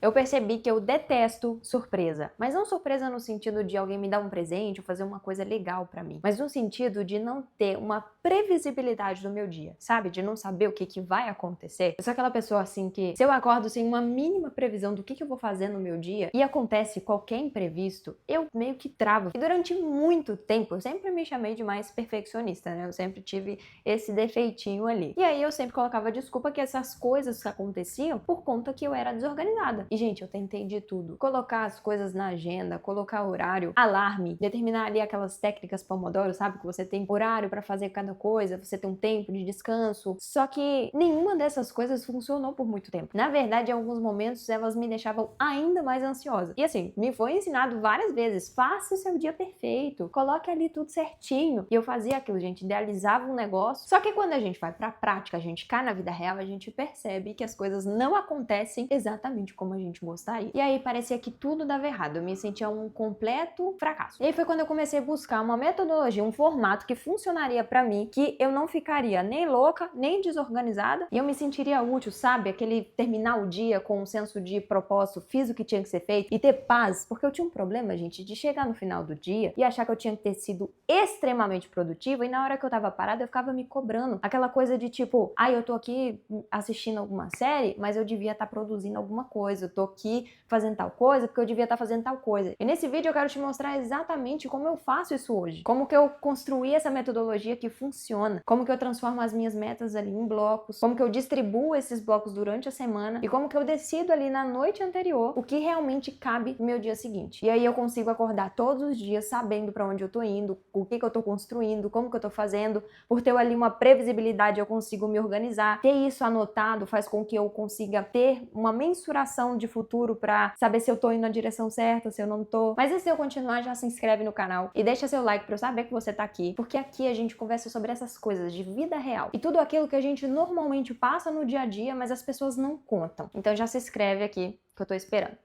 Eu percebi que eu detesto surpresa, mas não surpresa no sentido de alguém me dar um presente ou fazer uma coisa legal pra mim, mas no sentido de não ter uma previsibilidade do meu dia, sabe? De não saber o que vai acontecer. Eu sou aquela pessoa assim que, se eu acordo sem uma mínima previsão do que eu vou fazer no meu dia e acontece qualquer imprevisto, eu meio que travo. E durante muito tempo eu sempre me chamei de mais perfeccionista, né? Eu sempre tive esse defeitinho ali. E aí eu sempre colocava desculpa que essas coisas aconteciam por conta que eu era desorganizada. E, gente, eu tentei de tudo. Colocar as coisas na agenda, colocar horário, alarme, determinar ali aquelas técnicas Pomodoro, sabe? Que você tem horário pra fazer cada coisa, você tem um tempo de descanso. Só que nenhuma dessas coisas funcionou por muito tempo. Na verdade, em alguns momentos, elas me deixavam ainda mais ansiosa. E assim, me foi ensinado várias vezes, faça o seu dia perfeito, coloque ali tudo certinho. E eu fazia aquilo, gente, idealizava um negócio. Só que quando a gente vai pra prática, a gente cai na vida real, a gente percebe que as coisas não acontecem exatamente como a gente gostaria. E aí parecia que tudo dava errado, eu me sentia um completo fracasso. E aí foi quando eu comecei a buscar uma metodologia, um formato que funcionaria pra mim, que eu não ficaria nem louca, nem desorganizada, e eu me sentiria útil, sabe? Aquele terminar o dia com um senso de propósito, fiz o que tinha que ser feito e ter paz, porque eu tinha um problema, gente, de chegar no final do dia e achar que eu tinha que ter sido extremamente produtiva e na hora que eu tava parada eu ficava me cobrando. Aquela coisa de tipo, eu tô aqui assistindo alguma série, mas eu devia estar produzindo alguma coisa, eu tô aqui fazendo tal coisa porque eu devia estar fazendo tal coisa. E nesse vídeo eu quero te mostrar exatamente como eu faço isso hoje, como que eu construí essa metodologia que funciona, como que eu transformo as minhas metas ali em blocos, como que eu distribuo esses blocos durante a semana e como que eu decido ali na noite anterior o que realmente cabe no meu dia seguinte. E aí eu consigo acordar todos os dias sabendo pra onde eu tô indo, o que eu tô construindo, como que eu tô fazendo. Por ter ali uma previsibilidade, eu consigo me organizar. Ter isso anotado faz com que eu consiga ter uma mensuração de futuro pra saber se eu tô indo na direção certa, se eu não tô. Mas antes de eu continuar, já se inscreve no canal e deixa seu like pra eu saber que você tá aqui, porque aqui a gente conversa sobre essas coisas de vida real e tudo aquilo que a gente normalmente passa no dia a dia, mas as pessoas não contam. Então já se inscreve aqui que eu tô esperando.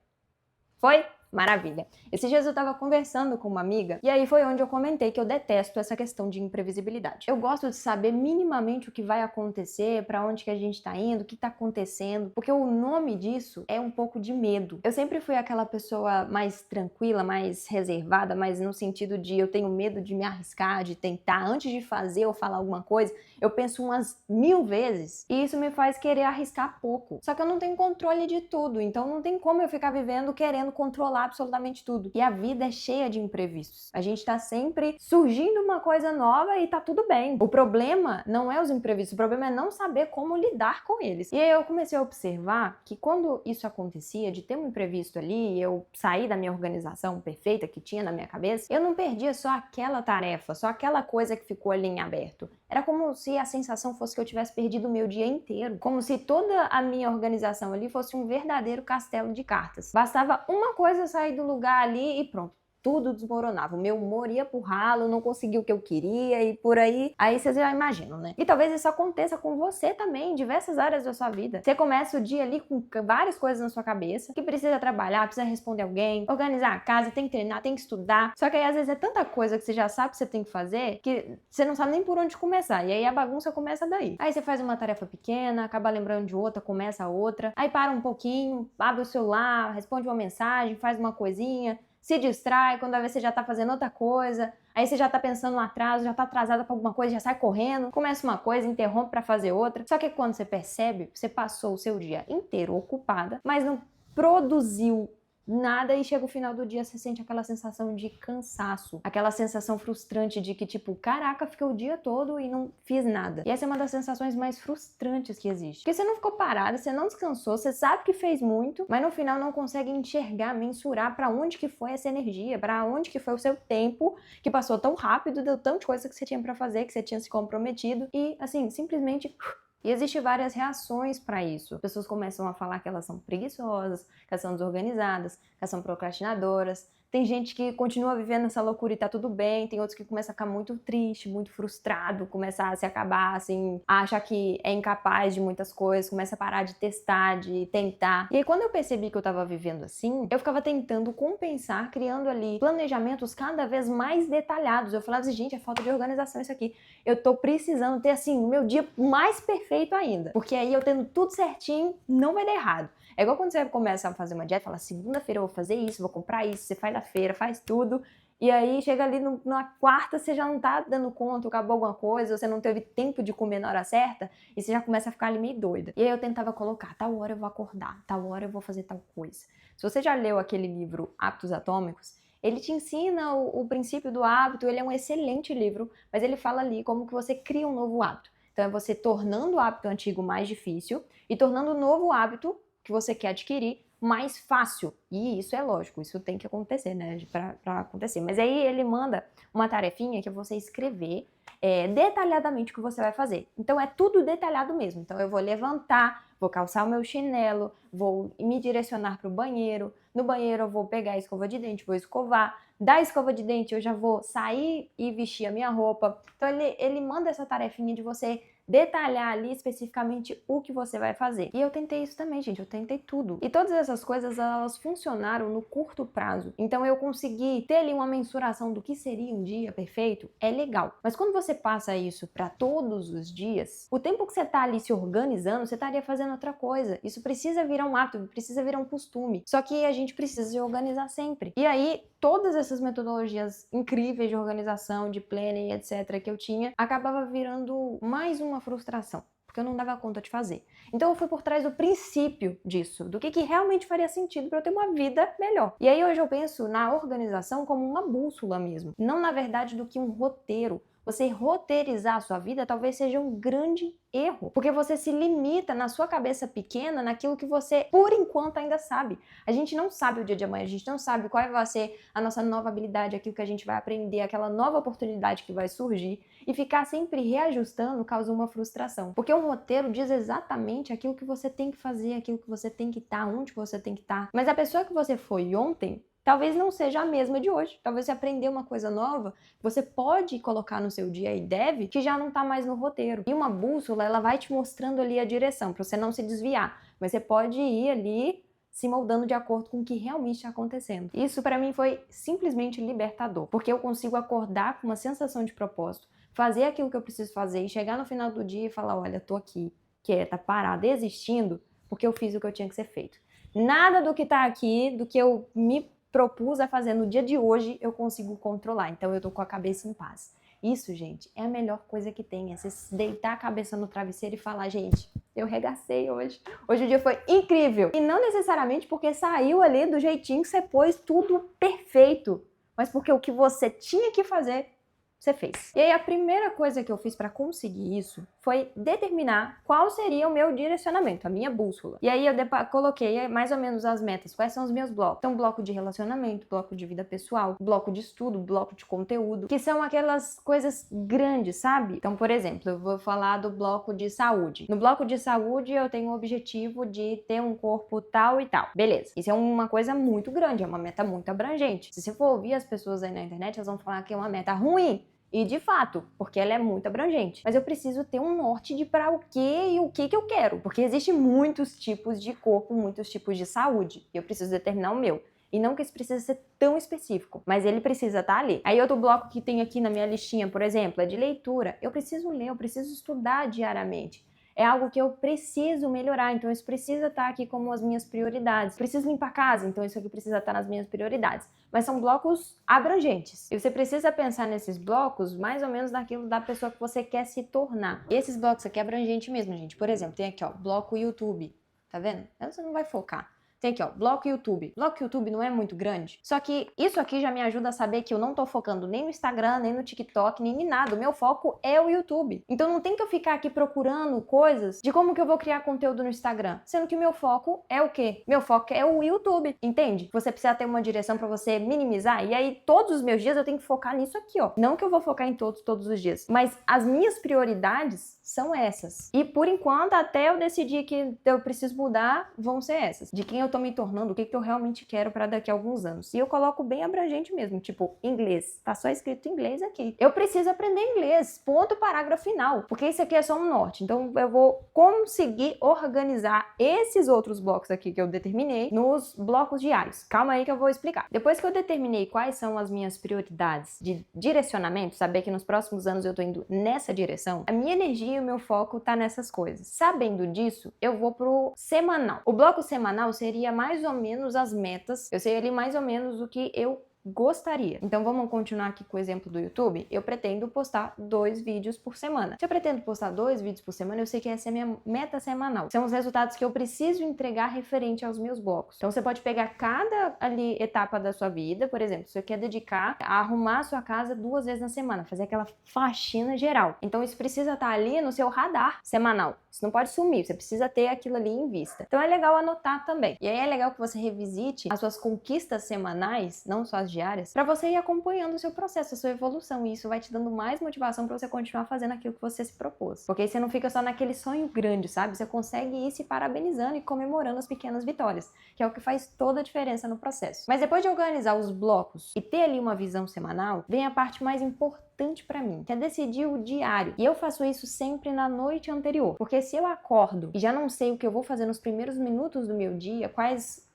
Foi? Maravilha. Esses dias eu tava conversando com uma amiga e aí foi onde eu comentei que eu detesto essa questão de imprevisibilidade. Eu gosto de saber minimamente o que vai acontecer, pra onde que a gente tá indo, o que tá acontecendo, porque o nome disso é um pouco de medo. Eu sempre fui aquela pessoa mais tranquila, mais reservada, mas no sentido de eu tenho medo de me arriscar, de tentar, antes de fazer ou falar alguma coisa, eu penso umas 1000 vezes e isso me faz querer arriscar pouco. Só que eu não tenho controle de tudo, então não tem como eu ficar vivendo querendo controlar absolutamente tudo. E a vida é cheia de imprevistos. A gente tá sempre surgindo uma coisa nova e tá tudo bem. O problema não é os imprevistos, o problema é não saber como lidar com eles. E aí eu comecei a observar que quando isso acontecia, de ter um imprevisto ali, eu sair da minha organização perfeita que tinha na minha cabeça, eu não perdia só aquela tarefa, só aquela coisa que ficou ali em aberto. Era como se a sensação fosse que eu tivesse perdido o meu dia inteiro. Como se toda a minha organização ali fosse um verdadeiro castelo de cartas. Bastava uma coisa sair do lugar ali e pronto. Tudo desmoronava, o meu humor ia pro ralo, não conseguia o que eu queria e por aí vocês já imaginam, né? E talvez isso aconteça com você também, em diversas áreas da sua vida. Você começa o dia ali com várias coisas na sua cabeça, que precisa trabalhar, precisa responder alguém, organizar a casa, tem que treinar, tem que estudar. Só que aí às vezes é tanta coisa que você já sabe que você tem que fazer, que você não sabe nem por onde começar, e aí a bagunça começa daí. Aí você faz uma tarefa pequena, acaba lembrando de outra, começa a outra, aí para um pouquinho, abre o celular, responde uma mensagem, faz uma coisinha, se distrai, quando vai ver você já tá fazendo outra coisa, aí você já tá pensando no atraso, já tá atrasada pra alguma coisa, já sai correndo, começa uma coisa, interrompe pra fazer outra. Só que quando você percebe, você passou o seu dia inteiro ocupada, mas não produziu nada e chega o final do dia, você sente aquela sensação de cansaço, aquela sensação frustrante de que tipo, caraca, fiquei o dia todo e não fiz nada. E essa é uma das sensações mais frustrantes que existe. Porque você não ficou parada, você não descansou, você sabe que fez muito, mas no final não consegue enxergar, mensurar pra onde que foi essa energia, pra onde que foi o seu tempo, que passou tão rápido, deu tanta coisa que você tinha pra fazer, que você tinha se comprometido e assim, simplesmente... E existem várias reações para isso. As pessoas começam a falar que elas são preguiçosas, que elas são desorganizadas, que elas são procrastinadoras. Tem gente que continua vivendo essa loucura e tá tudo bem, tem outros que começam a ficar muito triste, muito frustrado, começa a se acabar, assim, a achar que é incapaz de muitas coisas, começa a parar de testar, de tentar. E aí quando eu percebi que eu tava vivendo assim, eu ficava tentando compensar, criando ali planejamentos cada vez mais detalhados. Eu falava assim, gente, é falta de organização isso aqui. Eu tô precisando ter, assim, o meu dia mais perfeito ainda, porque aí eu tendo tudo certinho, não vai dar errado. É igual quando você começa a fazer uma dieta, fala, segunda-feira eu vou fazer isso, vou comprar isso, você faz a feira, faz tudo, e aí chega ali na quarta, você já não tá dando conta, acabou alguma coisa, você não teve tempo de comer na hora certa, e você já começa a ficar ali meio doida. E aí eu tentava colocar, tal hora eu vou acordar, tal hora eu vou fazer tal coisa. Se você já leu aquele livro Hábitos Atômicos, ele te ensina o princípio do hábito, ele é um excelente livro, mas ele fala ali como que você cria um novo hábito. Então é você tornando o hábito antigo mais difícil e tornando o novo hábito que você quer adquirir mais fácil. E isso é lógico, isso tem que acontecer, né? Pra acontecer. Mas aí ele manda uma tarefinha que é você escrever detalhadamente o que você vai fazer. Então é tudo detalhado mesmo. Então eu vou levantar, vou calçar o meu chinelo, vou me direcionar para o banheiro. No banheiro eu vou pegar a escova de dente, vou escovar. Da escova de dente eu já vou sair e vestir a minha roupa. Então ele manda essa tarefinha de você detalhar ali especificamente o que você vai fazer. E eu tentei isso também, gente, eu tentei tudo. E todas essas coisas, elas funcionaram no curto prazo. Então eu consegui ter ali uma mensuração do que seria um dia perfeito, é legal. Mas quando você passa isso para todos os dias, o tempo que você tá ali se organizando, você estaria fazendo outra coisa. Isso precisa virar um hábito, precisa virar um costume. Só que a gente precisa se organizar sempre. E aí, todas essas metodologias incríveis de organização, de planning, etc., que eu tinha, acabava virando mais uma frustração, porque eu não dava conta de fazer. Então eu fui por trás do princípio disso, do que realmente faria sentido para eu ter uma vida melhor. E aí hoje eu penso na organização como uma bússola mesmo, não na verdade do que um roteiro. Você roteirizar a sua vida talvez seja um grande erro, porque você se limita na sua cabeça pequena naquilo que você, por enquanto, ainda sabe. A gente não sabe o dia de amanhã, a gente não sabe qual vai ser a nossa nova habilidade, aquilo que a gente vai aprender, aquela nova oportunidade que vai surgir, e ficar sempre reajustando causa uma frustração. Porque um roteiro diz exatamente aquilo que você tem que fazer, aquilo que você tem que estar, onde você tem que estar. Mas a pessoa que você foi ontem talvez não seja a mesma de hoje. Talvez você aprendeu uma coisa nova, você pode colocar no seu dia e deve, que já não tá mais no roteiro. E uma bússola, ela vai te mostrando ali a direção, para você não se desviar. Mas você pode ir ali se moldando de acordo com o que realmente está acontecendo. Isso para mim foi simplesmente libertador, porque eu consigo acordar com uma sensação de propósito, fazer aquilo que eu preciso fazer e chegar no final do dia e falar, olha, tô aqui, quieta, parada, existindo, porque eu fiz o que eu tinha que ser feito. Nada do que tá aqui, do que eu me propus a fazer no dia de hoje, eu consigo controlar. Então eu tô com a cabeça em paz. Isso, gente, é a melhor coisa que tem. É você deitar a cabeça no travesseiro e falar, gente, eu regacei hoje. Hoje o dia foi incrível. E não necessariamente porque saiu ali do jeitinho que você pôs tudo perfeito, mas porque o que você tinha que fazer, você fez. E aí a primeira coisa que eu fiz para conseguir isso foi determinar qual seria o meu direcionamento, a minha bússola. E aí eu coloquei mais ou menos as metas, quais são os meus blocos. Então, bloco de relacionamento, bloco de vida pessoal, bloco de estudo, bloco de conteúdo, que são aquelas coisas grandes, sabe? Então, por exemplo, eu vou falar do bloco de saúde. No bloco de saúde, eu tenho o objetivo de ter um corpo tal e tal. Beleza. Isso é uma coisa muito grande, é uma meta muito abrangente. Se você for ouvir as pessoas aí na internet, elas vão falar que é uma meta ruim. E de fato, porque ela é muito abrangente. Mas eu preciso ter um norte de para o que e o que eu quero. Porque existem muitos tipos de corpo, muitos tipos de saúde. E eu preciso determinar o meu. E não que isso precisa ser tão específico, mas ele precisa estar ali. Aí outro bloco que tem aqui na minha listinha, por exemplo, é de leitura. Eu preciso ler, eu preciso estudar diariamente. É algo que eu preciso melhorar, então isso precisa estar aqui como as minhas prioridades. Preciso limpar a casa, então isso aqui precisa estar nas minhas prioridades. Mas são blocos abrangentes. E você precisa pensar nesses blocos mais ou menos daquilo da pessoa que você quer se tornar. E esses blocos aqui é abrangente mesmo, gente. Por exemplo, tem aqui, ó, bloco YouTube. Tá vendo? Aí você não vai focar. Tem aqui, ó, bloco YouTube. Bloco YouTube não é muito grande, só que isso aqui já me ajuda a saber que eu não tô focando nem no Instagram, nem no TikTok, nem em nada. O meu foco é o YouTube. Então não tem que eu ficar aqui procurando coisas de como que eu vou criar conteúdo no Instagram, sendo que o meu foco é o quê? Meu foco é o YouTube, entende? Você precisa ter uma direção pra você minimizar, e aí todos os meus dias eu tenho que focar nisso aqui, ó. Não que eu vou focar em todos os dias, mas as minhas prioridades são essas. E por enquanto, até eu decidir que eu preciso mudar, vão ser essas. De quem eu tô me tornando, o que eu realmente quero para daqui a alguns anos. E eu coloco bem abrangente mesmo, tipo, inglês. Tá só escrito inglês aqui. Eu preciso aprender inglês, ponto, parágrafo final. Porque isso aqui é só um norte. Então eu vou conseguir organizar esses outros blocos aqui que eu determinei nos blocos diários. Calma aí que eu vou explicar. Depois que eu determinei quais são as minhas prioridades de direcionamento, saber que nos próximos anos eu tô indo nessa direção, a minha energia dia o meu foco tá nessas coisas. Sabendo disso, eu vou pro semanal. O bloco semanal seria mais ou menos as metas, eu sei ali mais ou menos o que eu gostaria. Então vamos continuar aqui com o exemplo do YouTube. Eu pretendo postar 2 vídeos por semana. Se eu pretendo postar 2 vídeos por semana, eu sei que essa é a minha meta semanal. São os resultados que eu preciso entregar referente aos meus blocos. Então você pode pegar cada ali etapa da sua vida, por exemplo, se você quer dedicar a arrumar a sua casa 2 vezes na semana, fazer aquela faxina geral. Então isso precisa estar ali no seu radar semanal. Isso não pode sumir, você precisa ter aquilo ali em vista. Então é legal anotar também. E aí é legal que você revisite as suas conquistas semanais, não só as diárias, para você ir acompanhando o seu processo, a sua evolução, e isso vai te dando mais motivação para você continuar fazendo aquilo que você se propôs. Porque aí você não fica só naquele sonho grande, sabe? Você consegue ir se parabenizando e comemorando as pequenas vitórias, que é o que faz toda a diferença no processo. Mas depois de organizar os blocos e ter ali uma visão semanal, vem a parte mais importante para mim, que é decidir o diário. E eu faço isso sempre na noite anterior, porque se eu acordo e já não sei o que eu vou fazer nos primeiros minutos do meu dia, quais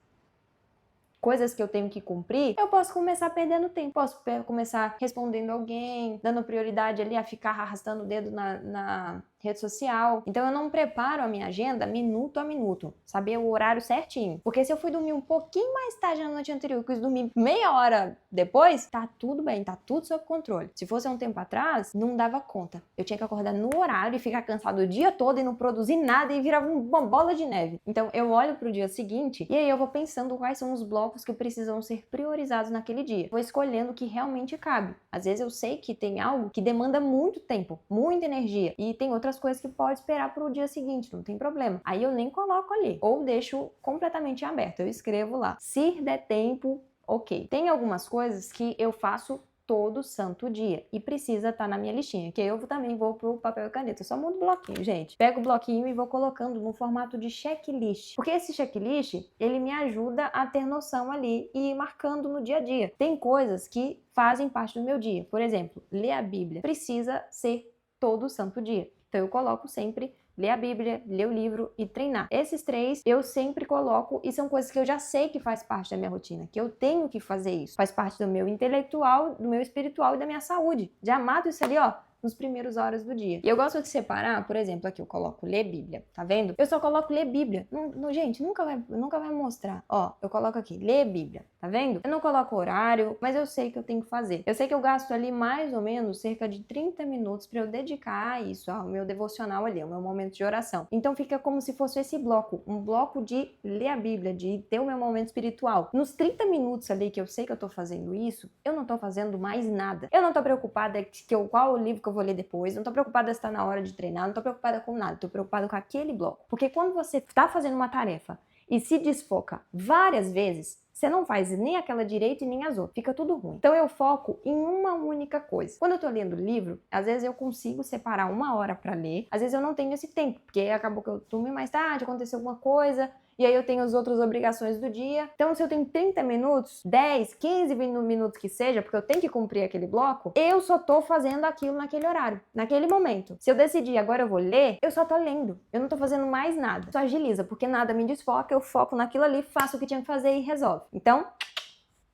coisas que eu tenho que cumprir, eu posso começar perdendo tempo. Posso começar respondendo alguém, dando prioridade ali a ficar arrastando o dedo na rede social. Então eu não preparo a minha agenda minuto a minuto, saber o horário certinho. Porque se eu fui dormir um pouquinho mais tarde na noite anterior, quis dormir meia hora depois, tá tudo bem, tá tudo sob controle. Se fosse há um tempo atrás, não dava conta. Eu tinha que acordar no horário e ficar cansado o dia todo e não produzir nada e virava uma bola de neve. Então eu olho pro dia seguinte e aí eu vou pensando quais são os blocos que precisam ser priorizados naquele dia. Vou escolhendo o que realmente cabe. Às vezes eu sei que tem algo que demanda muito tempo, muita energia, e tem outras coisas que pode esperar para o dia seguinte, não tem problema. Aí eu nem coloco ali, ou deixo completamente aberto, eu escrevo lá. Se der tempo, ok. Tem algumas coisas que eu faço todo santo dia e precisa estar na minha listinha, que eu também vou pro papel e caneta. Eu só mudo o bloquinho, gente. Pego o bloquinho e vou colocando no formato de checklist. Porque esse checklist, ele me ajuda a ter noção ali e ir marcando no dia a dia. Tem coisas que fazem parte do meu dia. Por exemplo, ler a Bíblia precisa ser todo santo dia. Então eu coloco sempre ler a Bíblia, ler o livro e treinar. Esses 3 eu sempre coloco e são coisas que eu já sei que faz parte da minha rotina, que eu tenho que fazer isso. Faz parte do meu intelectual, do meu espiritual e da minha saúde. Já mato isso ali, ó, nos primeiros horas do dia. E eu gosto de separar, por exemplo, aqui eu coloco ler Bíblia, tá vendo? Eu só coloco ler Bíblia. Gente, nunca vai mostrar. Ó, eu coloco aqui, ler Bíblia, tá vendo? Eu não coloco horário, mas eu sei que eu tenho que fazer. Eu sei que eu gasto ali mais ou menos cerca de 30 minutos para eu dedicar a isso, ao meu devocional ali, ao meu momento de oração. Então fica como se fosse esse bloco, um bloco de ler a Bíblia, de ter o meu momento espiritual. Nos 30 minutos ali que eu sei que eu tô fazendo isso, eu não tô fazendo mais nada. Eu não tô preocupada qual o livro que eu vou ler depois, não tô preocupada se tá na hora de treinar, não tô preocupada com nada, tô preocupada com aquele bloco. Porque quando você tá fazendo uma tarefa e se desfoca várias vezes, você não faz nem aquela direito e nem as outras, fica tudo ruim. Então eu foco em uma única coisa. Quando eu tô lendo livro, às vezes eu consigo separar 1 hora pra ler, às vezes eu não tenho esse tempo, porque acabou que eu dormi mais tarde, aconteceu alguma coisa, e aí eu tenho as outras obrigações do dia. Então, se eu tenho 30 minutos, 10, 15 minutos que seja, porque eu tenho que cumprir aquele bloco, eu só tô fazendo aquilo naquele horário, naquele momento. Se eu decidir agora eu vou ler, eu só tô lendo. Eu não tô fazendo mais nada. Só agiliza, porque nada me desfoca, eu foco naquilo ali, faço o que tinha que fazer e resolve. Então,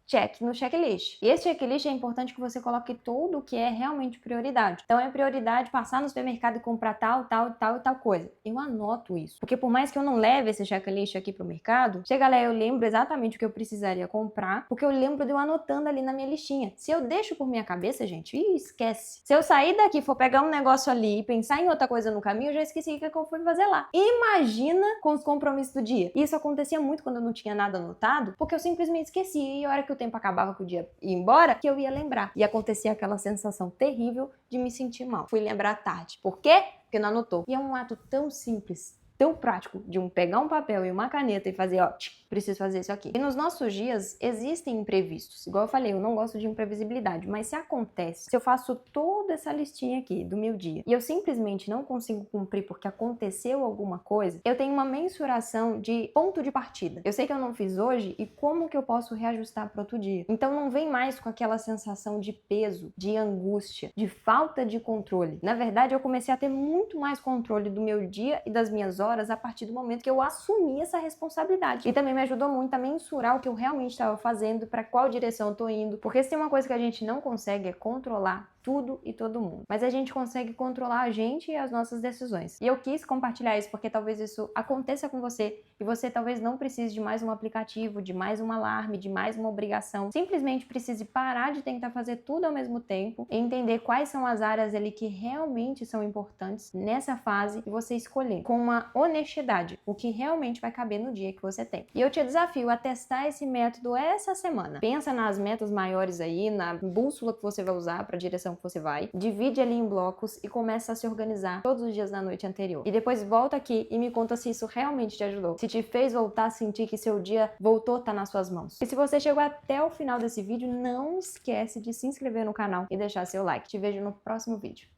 check no checklist. E esse checklist é importante que você coloque tudo o que é realmente prioridade. Então é prioridade passar no supermercado e comprar tal e tal coisa. Eu anoto isso. Porque por mais que eu não leve esse checklist aqui pro mercado, chega lá eu lembro exatamente o que eu precisaria comprar, porque eu lembro de eu anotando ali na minha listinha. Se eu deixo por minha cabeça, gente, esquece. Se eu sair daqui, for pegar um negócio ali e pensar em outra coisa no caminho, eu já esqueci o que eu fui fazer lá. Imagina com os compromissos do dia. Isso acontecia muito quando eu não tinha nada anotado, porque eu simplesmente esqueci. E a hora que o tempo acabava, que o dia ia embora, que eu ia lembrar. E acontecia aquela sensação terrível de me sentir mal. Fui lembrar tarde. Por quê? Porque não anotou. E é um ato tão simples, tão prático, de pegar um papel e uma caneta e fazer, ó, preciso fazer isso aqui. E nos nossos dias existem imprevistos. Igual eu falei, eu não gosto de imprevisibilidade, mas se acontece, se eu faço toda essa listinha aqui do meu dia e eu simplesmente não consigo cumprir porque aconteceu alguma coisa, eu tenho uma mensuração de ponto de partida. Eu sei que eu não fiz hoje e como que eu posso reajustar para outro dia. Então não vem mais com aquela sensação de peso, de angústia, de falta de controle. Na verdade, eu comecei a ter muito mais controle do meu dia e das minhas horas a partir do momento que eu assumi essa responsabilidade. E também me ajudou muito a mensurar o que eu realmente estava fazendo, para qual direção eu tô indo. Porque se tem uma coisa que a gente não consegue é controlar tudo e todo mundo. Mas a gente consegue controlar a gente e as nossas decisões. E eu quis compartilhar isso porque talvez isso aconteça com você e você talvez não precise de mais um aplicativo, de mais um alarme, de mais uma obrigação. Simplesmente precise parar de tentar fazer tudo ao mesmo tempo e entender quais são as áreas ali que realmente são importantes nessa fase e você escolher com uma honestidade o que realmente vai caber no dia que você tem. E eu te desafio a testar esse método essa semana. Pensa nas metas maiores aí, na bússola que você vai usar para a direção que você vai, divide ali em blocos e começa a se organizar todos os dias da noite anterior. E depois volta aqui e me conta se isso realmente te ajudou, se te fez voltar a sentir que seu dia voltou a estar nas suas mãos. E se você chegou até o final desse vídeo, não esquece de se inscrever no canal e deixar seu like. Te vejo no próximo vídeo.